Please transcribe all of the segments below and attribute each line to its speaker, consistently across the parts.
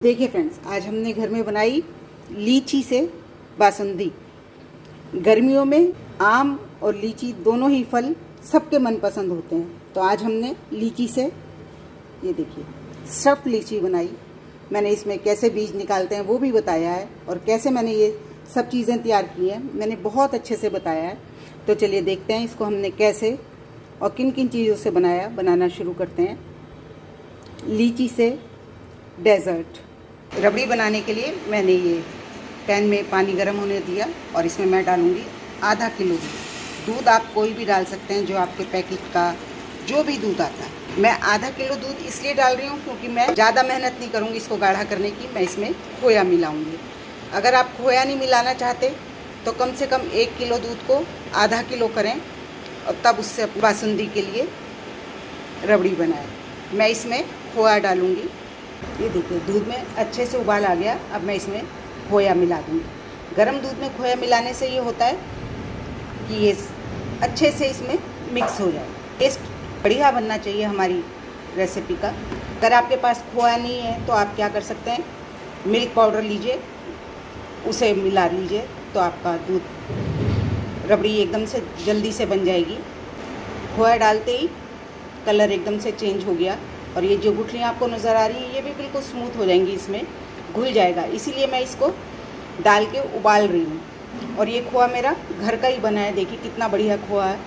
Speaker 1: देखिए फ्रेंड्स, आज हमने घर में बनाई लीची से बासुंदी। गर्मियों में आम और लीची दोनों ही फल सबके मनपसंद होते हैं, तो आज हमने लीची से ये देखिए स्टफ्ड लीची बनाई। मैंने इसमें कैसे बीज निकालते हैं वो भी बताया है, और कैसे मैंने ये सब चीज़ें तैयार की हैं मैंने बहुत अच्छे से बताया है। तो चलिए देखते हैं इसको हमने कैसे और किन किन चीज़ों से बनाना शुरू करते हैं। लीची से डेजर्ट। रबड़ी बनाने के लिए मैंने ये पैन में पानी गर्म होने दिया और इसमें मैं डालूंगी आधा किलो दूध। दूध आप कोई भी डाल सकते हैं, जो आपके पैकेट का जो भी दूध आता है। मैं आधा किलो दूध इसलिए डाल रही हूँ क्योंकि मैं ज़्यादा मेहनत नहीं करूँगी इसको गाढ़ा करने की। मैं इसमें खोया मिलाऊंगी। अगर आप खोया नहीं मिलाना चाहते तो कम से कम 1 किलो दूध को आधा किलो करें और तब उससे बासुंदी के लिए रबड़ी बनाएं। मैं इसमें खोया डालूंगी। ये देखिए दूध में अच्छे से उबाल आ गया। अब मैं इसमें खोया मिला दूँगी। गर्म दूध में खोया मिलाने से ये होता है कि ये अच्छे से इसमें मिक्स हो जाए। टेस्ट बढ़िया बनना चाहिए हमारी रेसिपी का। अगर आपके पास खोया नहीं है तो आप क्या कर सकते हैं, मिल्क पाउडर लीजिए, उसे मिला लीजिए, तो आपका दूध रबड़ी एकदम से जल्दी से बन जाएगी। खोया डालते ही कलर एकदम से चेंज हो गया और ये जो गुठलियाँ आपको नज़र आ रही हैं ये भी बिल्कुल स्मूथ हो जाएंगी, इसमें घुल जाएगा। इसीलिए मैं इसको डाल के उबाल रही हूँ। और ये खोआ मेरा घर का ही बना है। देखिए कितना बढ़िया खोआ है।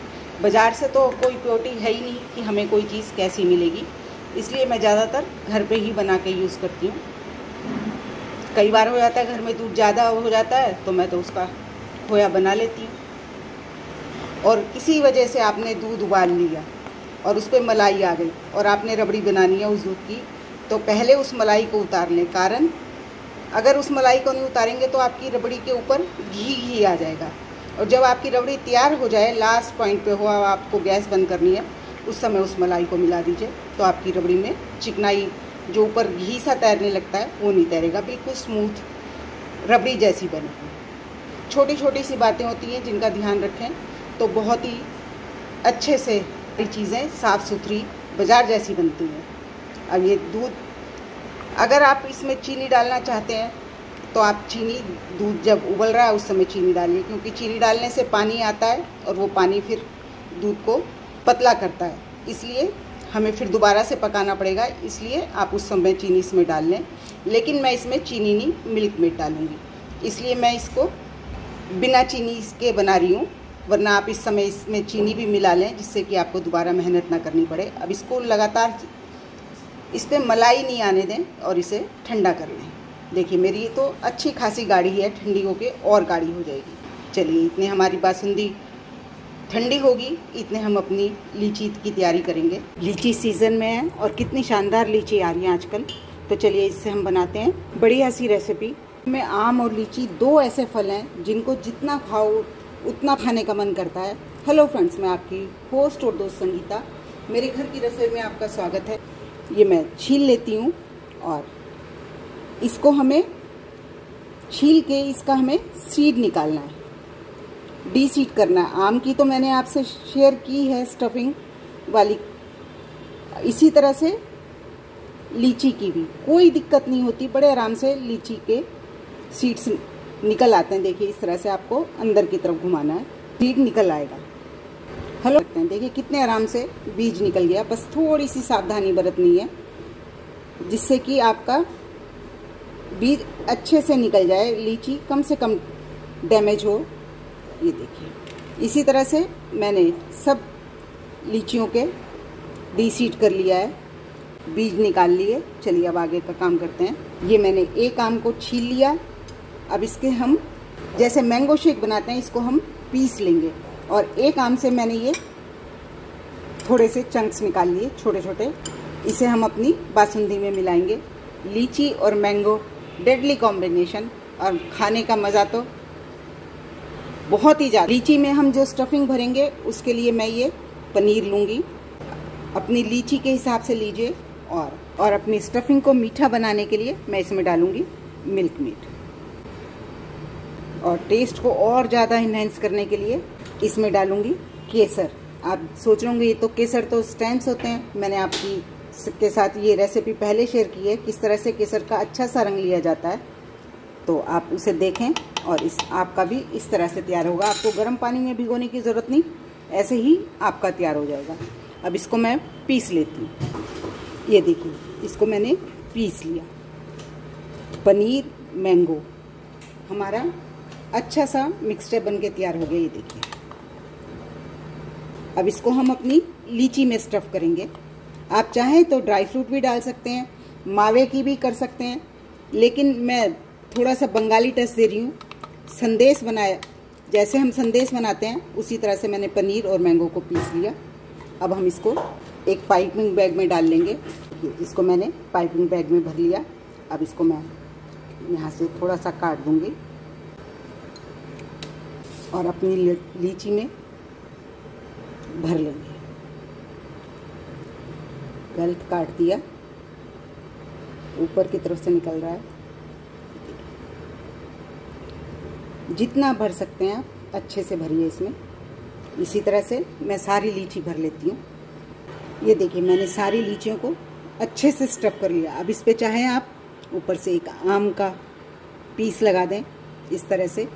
Speaker 1: बाज़ार से तो कोई प्योरिटी है ही नहीं कि हमें कोई चीज़ कैसी मिलेगी, इसलिए मैं ज़्यादातर घर पे ही बना के यूज़ करती हूँ। कई बार हो जाता है घर में दूध ज़्यादा हो जाता है तो मैं तो उसका खोया बना लेती हूँ। और किसी वजह से आपने दूध उबाल लिया और उस पर मलाई आ गई और आपने रबड़ी बनानी है उस दूध की, तो पहले उस मलाई को उतार लें। कारण अगर उस मलाई को नहीं उतारेंगे तो आपकी रबड़ी के ऊपर घी आ जाएगा। और जब आपकी रबड़ी तैयार हो जाए, लास्ट पॉइंट पे हो, आपको गैस बंद करनी है, उस समय उस मलाई को मिला दीजिए, तो आपकी रबड़ी में चिकनाई जो ऊपर घी सा तैरने लगता है वो नहीं तैरेगा, बिल्कुल स्मूथ रबड़ी जैसी बनेगी। छोटी छोटी सी बातें होती हैं जिनका ध्यान रखें तो बहुत ही अच्छे से चीज़ें साफ़ सुथरी बाज़ार जैसी बनती हैं। अब ये दूध, अगर आप इसमें चीनी डालना चाहते हैं तो आप चीनी, दूध जब उबल रहा है उस समय चीनी डालिए, क्योंकि चीनी डालने से पानी आता है और वो पानी फिर दूध को पतला करता है, इसलिए हमें फिर दोबारा से पकाना पड़ेगा। इसलिए आप उस समय चीनी इसमें डाल लें। लेकिन मैं इसमें चीनी नहीं, मिल्क मेड डालूँगी, इसलिए मैं इसको बिना चीनी के बना रही हूँ। वरना आप इस समय इसमें चीनी भी मिला लें, जिससे कि आपको दोबारा मेहनत ना करनी पड़े। अब इसको लगातार इस पर मलाई नहीं आने दें और इसे ठंडा कर लें। देखिए मेरी तो अच्छी खासी गाढ़ी है, ठंडी होके और गाढ़ी हो जाएगी। चलिए इतने हमारी बासुंदी ठंडी होगी, इतने हम अपनी लीची की तैयारी करेंगे। लीची सीज़न में है और कितनी शानदार लीची आ रही है आजकल। तो चलिए इससे हम बनाते हैं बढ़िया सी रेसिपी। में आम और लीची दो ऐसे फल हैं जिनको जितना खाओ उतना खाने का मन करता है। हेलो फ्रेंड्स, मैं आपकी होस्ट और दोस्त संगीता। मेरे घर की रसोई में आपका स्वागत है। ये मैं छील लेती हूँ और इसको हमें छील के इसका हमें सीड निकालना है, डी सीड करना है। आम की तो मैंने आपसे शेयर की है स्टफिंग वाली, इसी तरह से लीची की भी कोई दिक्कत नहीं होती, बड़े आराम से लीची के सीड्स निकल आते हैं। देखिए इस तरह से आपको अंदर की तरफ घुमाना है, सीड निकल आएगा। हेलो लगते हैं, देखिए कितने आराम से बीज निकल गया। बस थोड़ी सी सावधानी बरतनी है जिससे कि आपका बीज अच्छे से निकल जाए, लीची कम से कम डैमेज हो। ये देखिए इसी तरह से मैंने सब लीचियों के डीसीड कर लिया है, बीज निकाल लिए। चलिए अब आगे का काम करते हैं। ये मैंने एक आम को छील लिया। अब इसके हम जैसे मैंगो शेक बनाते हैं, इसको हम पीस लेंगे। और एक आम से मैंने ये थोड़े से चंक्स निकाल लिए छोटे छोटे, इसे हम अपनी बासुंदी में मिलाएंगे। लीची और मैंगो डेडली कॉम्बिनेशन, और खाने का मज़ा तो बहुत ही ज़्यादा। लीची में हम जो स्टफिंग भरेंगे उसके लिए मैं ये पनीर लूँगी। अपनी लीची के हिसाब से लीजिए। और अपनी स्टफिंग को मीठा बनाने के लिए मैं इसमें डालूँगी मिल्क मेड। और टेस्ट को और ज़्यादा इन्हेंस करने के लिए इसमें डालूंगी केसर। आप सोच रहे होंगे ये तो केसर तो स्टैम्प्स होते हैं। मैंने आपकी के साथ ये रेसिपी पहले शेयर की है, किस तरह से केसर का अच्छा सा रंग लिया जाता है। तो आप उसे देखें और आपका भी इस तरह से तैयार होगा। आपको गर्म पानी में भिगोने की ज़रूरत नहीं, ऐसे ही आपका तैयार हो जाएगा। अब इसको मैं पीस लेती हूँ। ये देखिए, इसको मैंने पीस लिया। पनीर मैंगो हमारा अच्छा सा मिक्सचर बन के तैयार हो गया। ये देखिए, अब इसको हम अपनी लीची में स्टफ़ करेंगे। आप चाहें तो ड्राई फ्रूट भी डाल सकते हैं, मावे की भी कर सकते हैं, लेकिन मैं थोड़ा सा बंगाली टच दे रही हूँ। संदेश बनाया, जैसे हम संदेश बनाते हैं उसी तरह से मैंने पनीर और मैंगो को पीस लिया। अब हम इसको एक पाइपिंग बैग में डाल लेंगे। इसको मैंने पाइपिंग बैग में भर लिया। अब इसको मैं यहाँ से थोड़ा सा काट दूँगी और अपनी लीची में भर लेंगे। गलत काट दिया, ऊपर की तरफ से निकल रहा है। जितना भर सकते हैं आप अच्छे से भरिए इसमें। इसी तरह से मैं सारी लीची भर लेती हूँ। ये देखिए, मैंने सारी लीचियों को अच्छे से स्टफ़ कर लिया। अब इस पे चाहें आप ऊपर से एक आम का पीस लगा दें इस तरह से,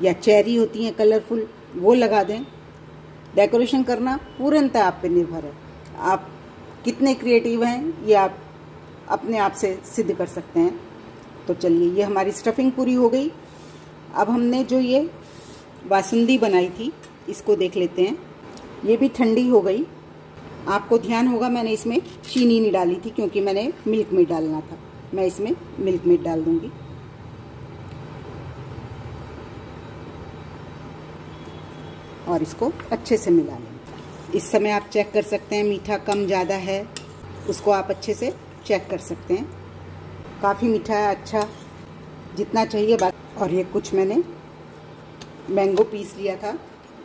Speaker 1: या चेरी होती हैं कलरफुल, वो लगा दें। डेकोरेशन करना पूर्णतः आप पे निर्भर है। आप कितने क्रिएटिव हैं ये आप अपने आप से सिद्ध कर सकते हैं। तो चलिए, ये हमारी स्टफिंग पूरी हो गई। अब हमने जो ये बासुंदी बनाई थी इसको देख लेते हैं। ये भी ठंडी हो गई। आपको ध्यान होगा मैंने इसमें चीनी नहीं डाली थी, क्योंकि मैंने मिल्क मेड डालना था। मैं इसमें मिल्क मेड डाल दूंगी। और इसको अच्छे से मिला लेंगे। इस समय आप चेक कर सकते हैं मीठा कम ज़्यादा है, उसको आप अच्छे से चेक कर सकते हैं। काफ़ी मीठा है, अच्छा जितना चाहिए बात। और ये कुछ मैंने मैंगो पीस लिया था,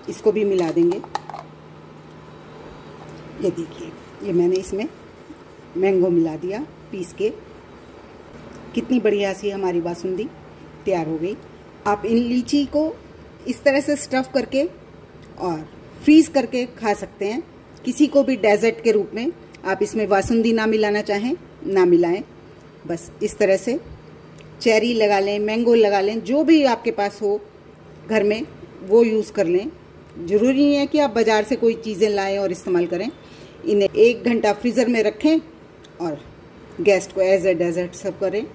Speaker 1: इसको भी मिला देंगे। ये देखिए, ये मैंने इसमें मैंगो मिला दिया पीस के। कितनी बढ़िया सी हमारी बासुंदी तैयार हो गई। आप इन लीची को इस तरह से स्टफ़ करके और फ्रीज़ करके खा सकते हैं। किसी को भी डेजर्ट के रूप में आप इसमें बासुंदी ना मिलाना चाहें ना मिलाएं, बस इस तरह से चेरी लगा लें, मैंगो लगा लें, जो भी आपके पास हो घर में वो यूज़ कर लें। ज़रूरी नहीं है कि आप बाज़ार से कोई चीज़ें लाएं और इस्तेमाल करें। इन्हें 1 घंटा फ्रीज़र में रखें और गेस्ट को एज ए डेजर्ट सर्व करें।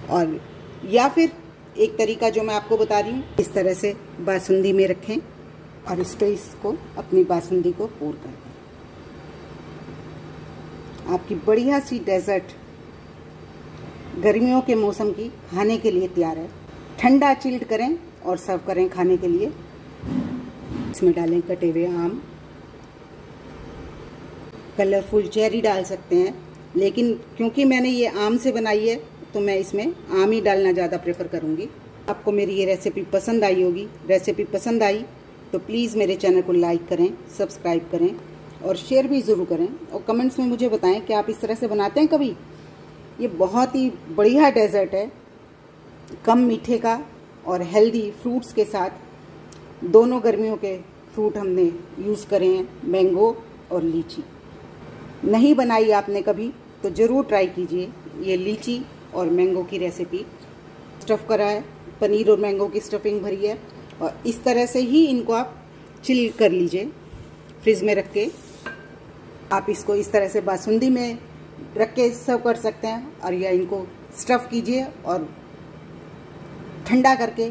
Speaker 1: और या फिर एक तरीका जो मैं आपको बता रही हूँ, इस तरह से बासुंदी में रखें और इस पे इसको अपनी बासुंदी को पोर कर दें। आपकी बढ़िया सी डेजर्ट गर्मियों के मौसम की खाने के लिए तैयार है। ठंडा चिल्ड करें और सर्व करें खाने के लिए। इसमें डालें कटे हुए आम, कलरफुल चेरी डाल सकते हैं, लेकिन क्योंकि मैंने ये आम से बनाई है तो मैं इसमें आम ही डालना ज़्यादा प्रेफर करूँगी। आपको मेरी ये रेसिपी पसंद आई होगी। रेसिपी पसंद आई तो प्लीज़ मेरे चैनल को लाइक करें, सब्सक्राइब करें और शेयर भी ज़रूर करें। और कमेंट्स में मुझे बताएं कि आप इस तरह से बनाते हैं कभी। ये बहुत ही बढ़िया डेजर्ट है, कम मीठे का और हेल्दी फ्रूट्स के साथ। दोनों गर्मियों के फ्रूट हमने यूज़ करे हैं, मैंगो और लीची। नहीं बनाई आपने कभी तो ज़रूर ट्राई कीजिए। ये लीची और मैंगो की रेसिपी स्टफ़ करा है, पनीर और मैंगो की स्टफिंग भरी है। और इस तरह से ही इनको आप चिल कर लीजिए फ्रिज में रख के। आप इसको इस तरह से बासुंदी में रख के सर्व कर सकते हैं, और या इनको स्टफ़ कीजिए और ठंडा करके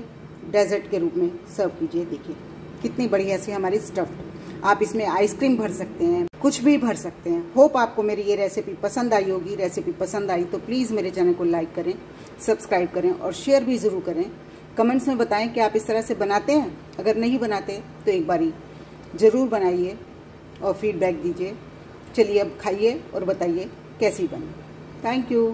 Speaker 1: डेजर्ट के रूप में सर्व कीजिए। देखिए कितनी बढ़िया सी हमारी स्टफ्ड। आप इसमें आइसक्रीम भर सकते हैं, कुछ भी भर सकते हैं। होप आपको मेरी ये रेसिपी पसंद आई होगी। रेसिपी पसंद आई तो प्लीज़ मेरे चैनल को लाइक करें, सब्सक्राइब करें और शेयर भी ज़रूर करें। कमेंट्स में बताएं कि आप इस तरह से बनाते हैं। अगर नहीं बनाते तो एक बारी ज़रूर बनाइए और फीडबैक दीजिए। चलिए अब खाइए और बताइए कैसी बनी। Thank you.